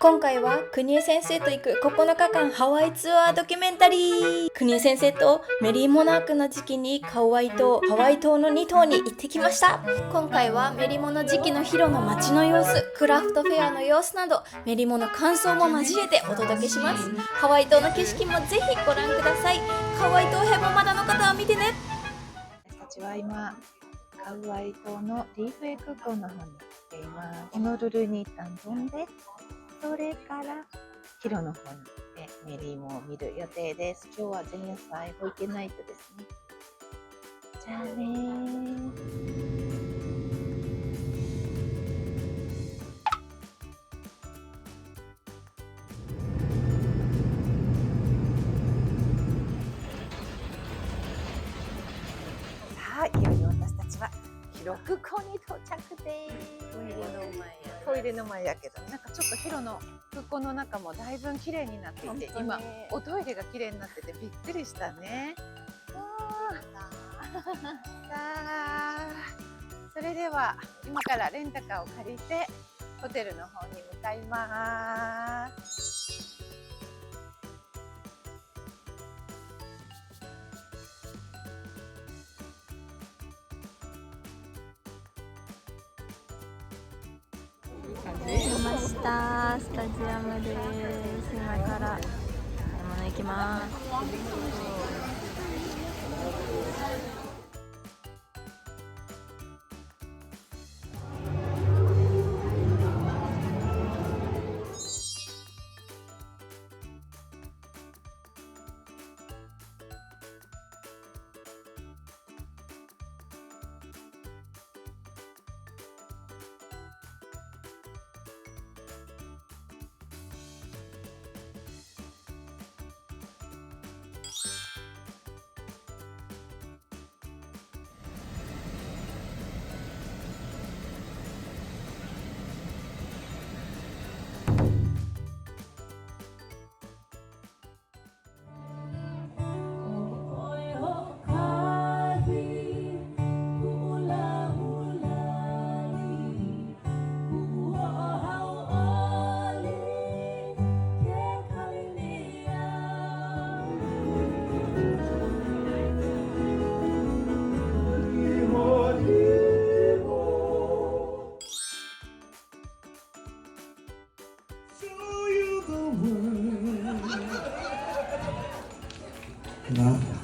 今回は国枝先生と行く9日間ハワイツアードキュメンタリー。国枝先生とメリーモナークの時期にハワイ島の2島に行ってきました。今回はメリモの時期のヒロの街の様子、クラフトフェアの様子などメリモの感想も交えてお届けします。ハワイ島の景色もぜひご覧ください。ハワイ島編もまだの方は見てね。私たちは今ハワイ島のリーフエ空港の方に来ています。ホノルルに一旦飛んで、それからヒロの方に行ってメリーモを見る予定です。今日は前夜祭保育ナイトですね。じゃあねー。さあ、いよいよ私たちはヒロ空港に到着です。トイレの前やけど、なんかちょっとヒロの空港の中もだいぶ綺麗になっていて、今おトイレが綺麗になっててびっくりしたね。さあ、それでは今からレンタカーを借りてホテルの方に向かいます。来ました。スタジアムです。今から買い物行きます。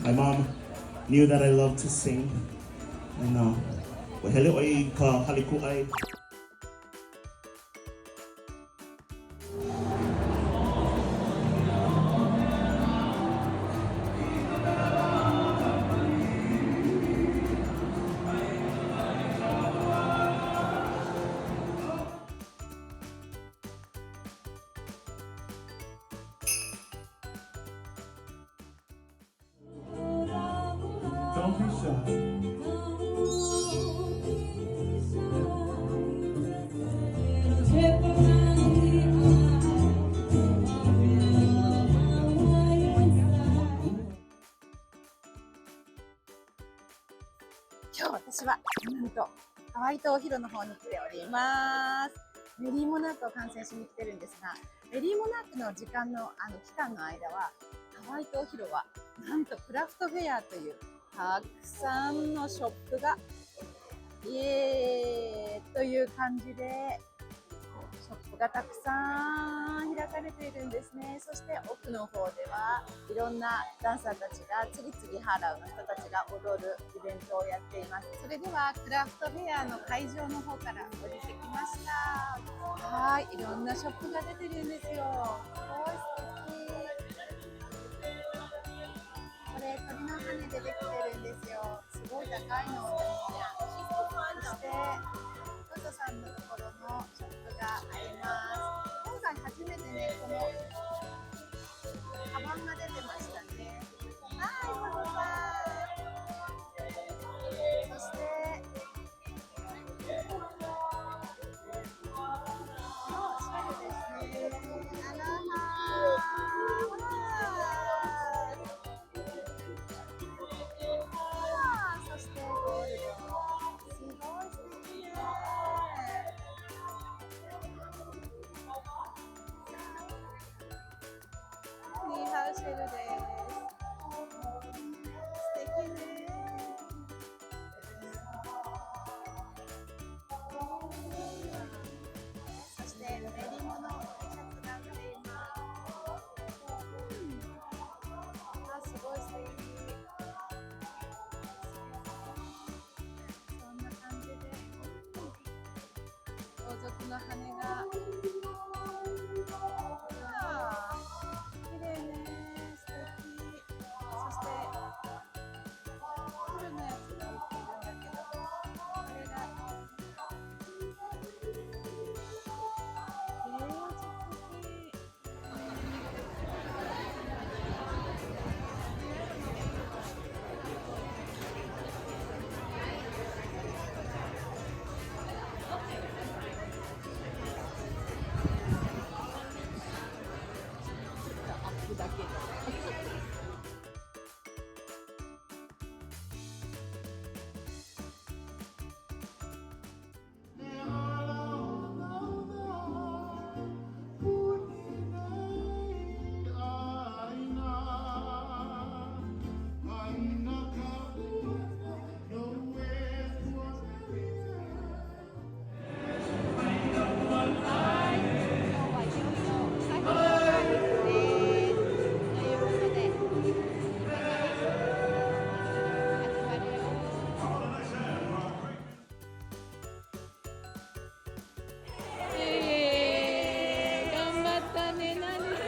My mom knew that I loved to sing, and hello ay ka haliku ay. Don't be shy. 今日私はなんとハワイ島ヒロの方に来ております。メリーモナークを観戦しに来てるんですが、メリーモナークの時間の期間の間はハワイ島ヒロはなんとクラフトフェアというたくさんのショップがイエーイという感じでショップがたくさん開かれているんですね。そして奥の方ではいろんなダンサーたちが次々ハーラウの人たちが踊るイベントをやっています。それではクラフトフェアの会場の方から降りてきました。はい、いろんなショップが出てるんですよ。すごい素敵。これ鳥の羽でできてるんですよ。すごい高いの。そしてトトさんのところのショップがあります。今回初めてね、このカバンが出てましたね。はい、トトさん。そしておしゃれですね。アロハー。そしてゴールド。すごい素敵ね。テルです。素敵ね。そして練り物のシャツが売っています。あ、すごい素敵。そんな感じで王族の羽が綺麗ね。素敵。そしてフルのやつが売ってるんだけど、これが素敵。頑張ったね、なにさ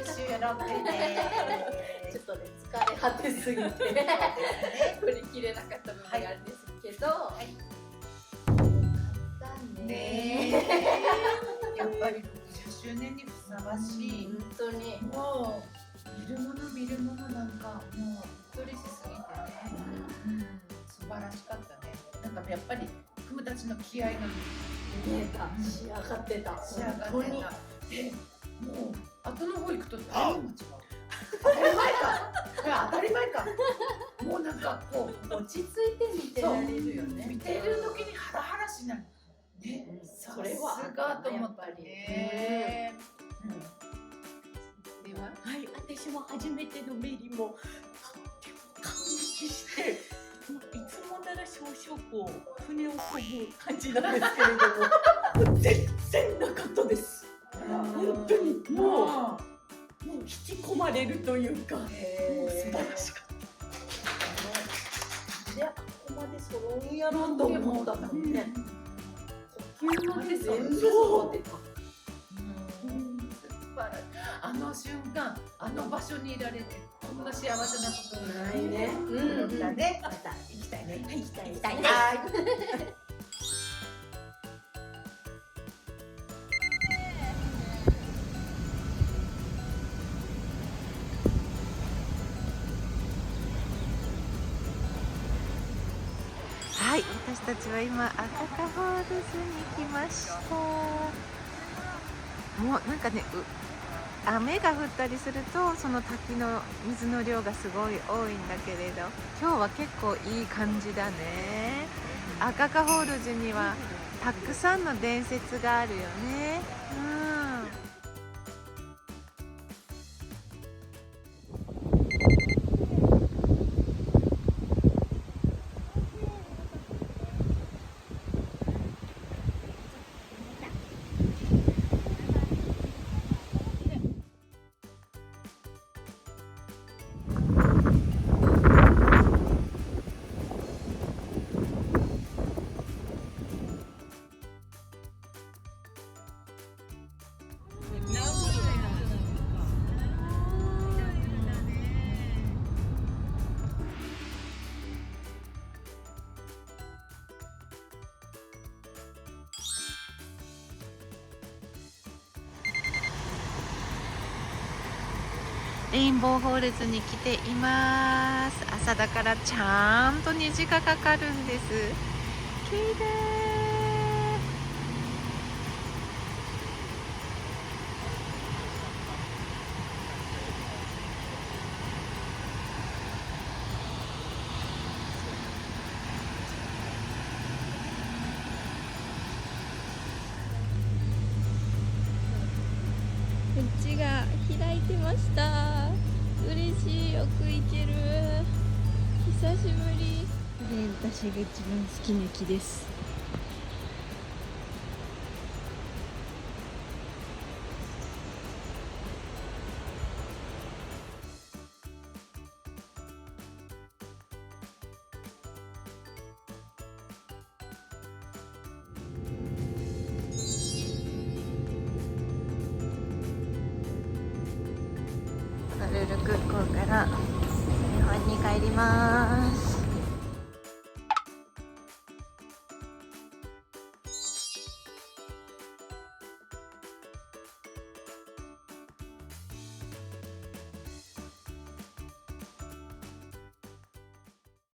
収録でちょっとね疲れ果てすぎて振り切れなかった部分があるんですけど、簡単ね。やっぱり60周年にふさわしい、本当にもう見るものなんかもうびっくりしすぎてね、素晴らしかったね。なんかやっぱりクムたちの気合が見えた、仕上がってた、仕上がってた。本当にでもう後の方行くと誰も違う。当たり前か。いや当たり前か。もうなんかこう落ち着いて見てられるよね。見てる時にハラハラしない。ね、それはさすがと思ったね。では、はい、私も初めてのメリもとっても感激して、もういつもなら少々こう船を漕ぐ感じなんですけれども、全然なかったです。本当にもう引き込まれるというか、もう素晴らしかった。で、あここまで揃うんやろうと思ったもんね。呼吸まで全部揃ってた。あの瞬間、あの場所にいられて、こんな幸せなことないね。だね。また行きたいね。行きたいですね。はい、私たちは今赤カホールズに来ました。もうなんかね、雨が降ったりするとその滝の水の量がすごい多いんだけれど、今日は結構いい感じだね。赤カホールズにはたくさんの伝説があるよね。レインボーホールズに来ています。朝だからちゃんと虹がかかるんです。きれい。道が開いてました。嬉しい、よく行ける。久しぶり。これ私が一番好きな木です。ホノルル空港から日本に帰ります。